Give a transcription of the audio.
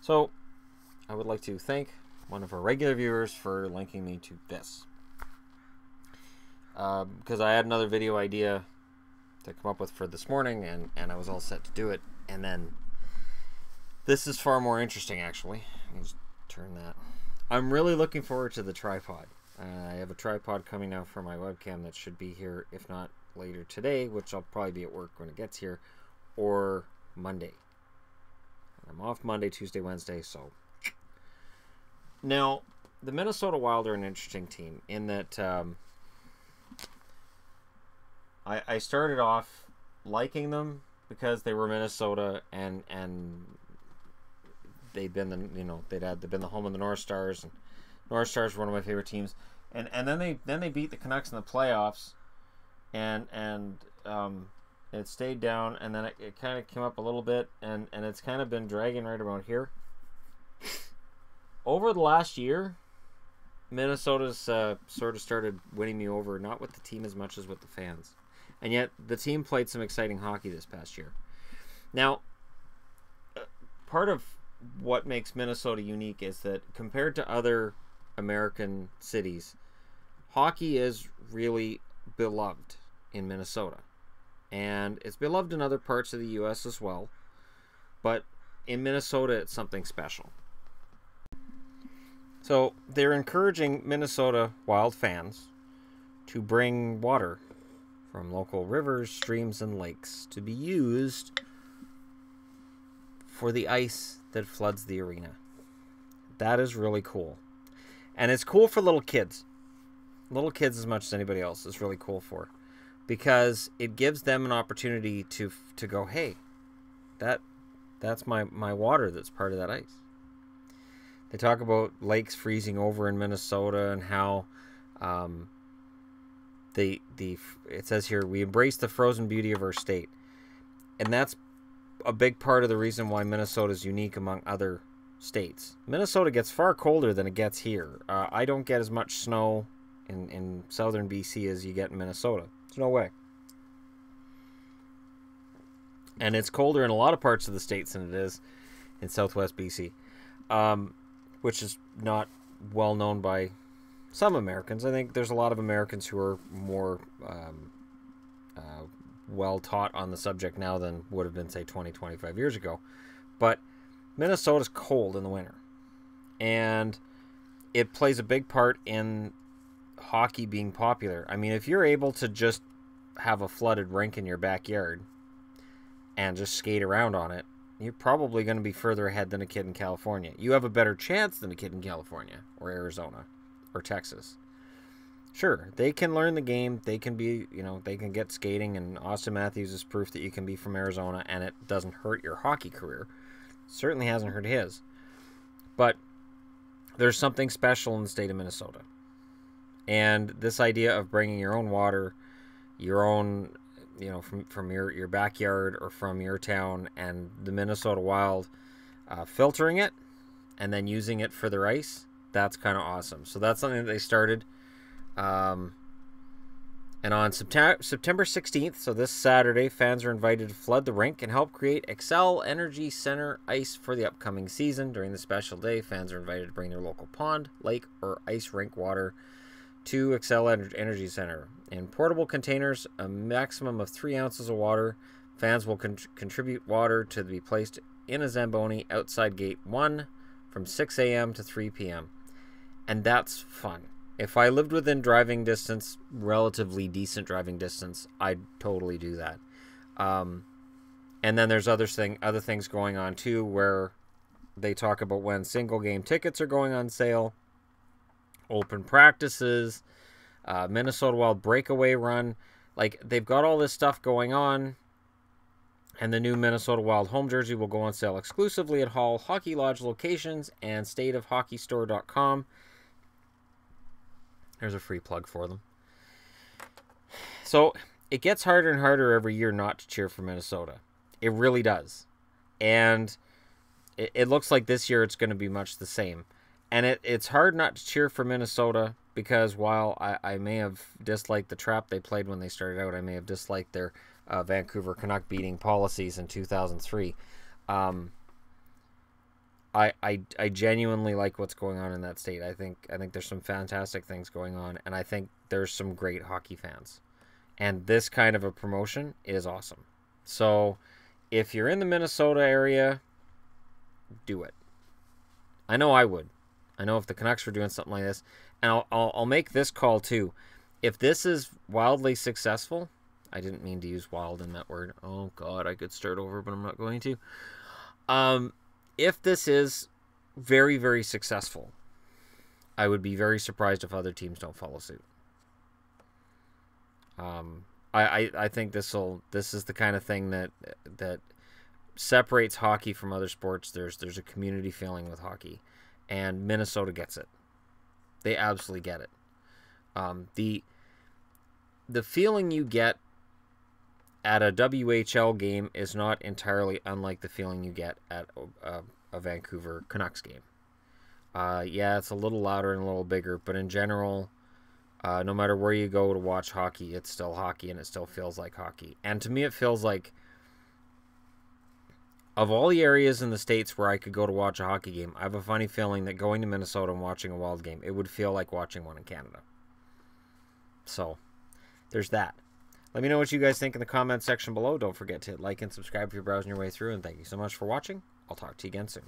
So I would like to thank one of our regular viewers for linking me to this. Because I had another video idea to come up with for this morning, and I was all set to do it. And then this is far more interesting, actually. Let me just turn that. I'm really looking forward to the tripod. I have a tripod coming now for my webcam that should be here, if not later today, which I'll probably be at work when it gets here, or Monday. I'm off Monday, Tuesday, Wednesday, so. Now, the Minnesota Wild are an interesting team in that I started off liking them because they were Minnesota and they'd been they'd been the home of the North Stars, and North Stars were one of my favorite teams, and then they beat the Canucks in the playoffs, and it stayed down, and then it kind of came up a little bit, and it's kind of been dragging right around here. Over the last year, Minnesota's sort of started winning me over, not with the team as much as with the fans. And yet, the team played some exciting hockey this past year. Now, part of what makes Minnesota unique is that compared to other American cities, hockey is really beloved in Minnesota. And it's beloved in other parts of the U.S. as well. But in Minnesota, it's something special. So they're encouraging Minnesota Wild fans to bring water from local rivers, streams, and lakes to be used for the ice that floods the arena. That is really cool. And it's cool for little kids. Little kids as much as anybody else is really cool for. Because it gives them an opportunity to go, hey, that's my water that's part of that ice. They talk about lakes freezing over in Minnesota and how it says here, we embrace the frozen beauty of our state. And that's a big part of the reason why Minnesota is unique among other states. Minnesota gets far colder than it gets here. I don't get as much snow in southern BC as you get in Minnesota. There's no way. And it's colder in a lot of parts of the states than it is in southwest BC. Which is not well known by some Americans. I think there's a lot of Americans who are more well taught on the subject now than would have been, say, 20, 25 years ago. But Minnesota's cold in the winter. And it plays a big part in hockey being popular. I mean, if you're able to just have a flooded rink in your backyard and just skate around on it, you're probably going to be further ahead than a kid in California. You have a better chance than a kid in California or Arizona or Texas. Sure, they can learn the game. They can be, they can get skating, and Austin Matthews is proof that you can be from Arizona and it doesn't hurt your hockey career. Certainly hasn't hurt his. But there's something special in the state of Minnesota. And this idea of bringing your own water, your own, from your backyard or from your town, and the Minnesota Wild filtering it and then using it for their ice, that's kind of awesome. So that's something that they started. And on September 16th, so this Saturday, fans are invited to flood the rink and help create Xcel Energy Center ice for the upcoming season. During the special day, fans are invited to bring their local pond, lake, or ice rink water to Xcel Energy Center. In portable containers, a maximum of 3 ounces of water. Fans will contribute water to be placed in a Zamboni outside Gate 1 from 6 a.m. to 3 p.m. And that's fun. If I lived within driving distance, relatively decent driving distance, I'd totally do that. And then there's other things going on too, where they talk about when single game tickets are going on sale, open practices, Minnesota Wild breakaway run. Like, they've got all this stuff going on. And the new Minnesota Wild home jersey will go on sale exclusively at Hall Hockey Lodge locations and stateofhockeystore.com. There's a free plug for them. So it gets harder and harder every year not to cheer for Minnesota. It really does. And it looks like this year it's going to be much the same. And it's hard not to cheer for Minnesota because while I may have disliked the trap they played when they started out, I may have disliked their Vancouver Canuck beating policies in 2003. I genuinely like what's going on in that state. I think there's some fantastic things going on, and I think there's some great hockey fans. And this kind of a promotion is awesome. So if you're in the Minnesota area, do it. I know I would. I know if the Canucks were doing something like this, and I'll make this call too. If this is wildly successful, I didn't mean to use wild in that word. Oh God, I could start over, but I'm not going to. If this is very, very successful, I would be very surprised if other teams don't follow suit. I think this is the kind of thing that separates hockey from other sports. There's a community feeling with hockey, and Minnesota gets it. They absolutely get it. The feeling you get at a WHL game is not entirely unlike the feeling you get at a Vancouver Canucks game. Yeah, it's a little louder and a little bigger, but in general, no matter where you go to watch hockey, it's still hockey, and it still feels like hockey. And to me, it feels like, of all the areas in the States where I could go to watch a hockey game, I have a funny feeling that going to Minnesota and watching a Wild game, it would feel like watching one in Canada. So, there's that. Let me know what you guys think in the comments section below. Don't forget to hit like and subscribe if you're browsing your way through, and thank you so much for watching. I'll talk to you again soon.